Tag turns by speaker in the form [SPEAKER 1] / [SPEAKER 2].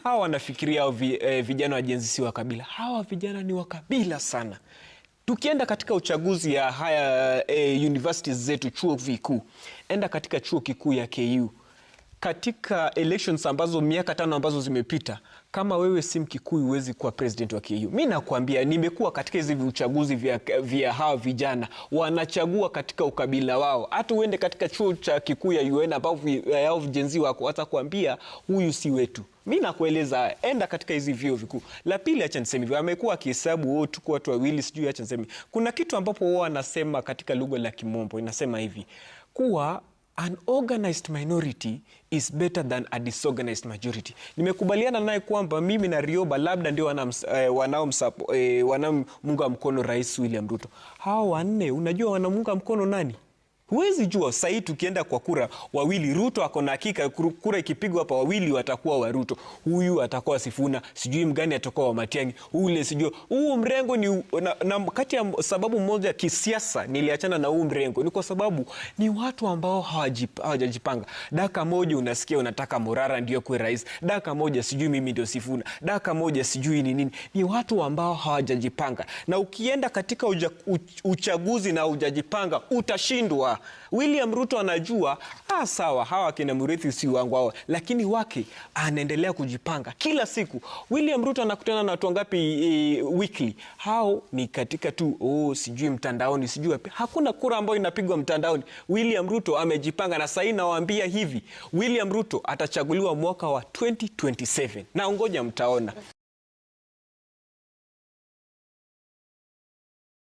[SPEAKER 1] hawa wanafikiria vijana wa Gen Z si wa kabila. Hawa vijana ni wa kabila sana. Tukienda katika uchaguzi ya haya universities zetu, chuo vikuu, enda katika chuo kikuu ya KU, katika elections ambazo miaka 5 ambazo zimepita, kama wewe si Mkikuyu huwezi kuwa president wa KU. Mimi nakwambia, nimekuwa katika hizi uchaguzi vya hawa vijana, wanachagua katika ukabila wao. Hata uende katika chuo cha kikuu ya UN ambao yao Gen Z wako, watakwambia huyu si wetu. Mimi nakueleza, enda katika hizi vyuo vikuu. La pili, acha niseme hivi, amekuwa akihesabu tuko watu wawili sijui, acha niseme. Kuna kitu ambapo wao wanasema katika lugha la Kimombo, inasema hivi, kuwa an organized minority is better than a disorganized majority. Naye kwamba mimi na Rioba labda ndio wanamunga mkono Rais William Ruto. Hawa wanne unajua wanamunga mkono nani? Huwezi jua. Sasa tukienda kwa kura, wawili Ruto ako na hakika kura ikipigwa hapa wawili watakuwa wa Ruto. Huyu atakuwa Sifuna, sijui mgani atakuwa wa Matiang'i, ule sijui. Huu mrengo ni na kati ya sababu moja kisiasa niliachana na huu mrengo ni kwa sababu ni watu ambao hawajajipanga. Daka moja unasikia unataka Morara ndio kuwe rais, daka moja sijui mimi ndio Sifuna, daka moja sijui ni nini. Ni watu ambao hawajajipanga. Na ukienda katika uchaguzi na hujajipanga utashindwa. William Ruto anajua, sawa hawa kina Murithi si wangu hao, lakini wake anaendelea kujipanga kila siku. William Ruto anakutana na watu wangapi weekly? Hao ni katika tu sijui mtandaoni sijui wapi. Hakuna kura ambayo inapigwa mtandaoni. William Ruto amejipanga, na sasa nawaambia hivi, William Ruto atachaguliwa mwaka wa 2027. Na ngoja mtaona.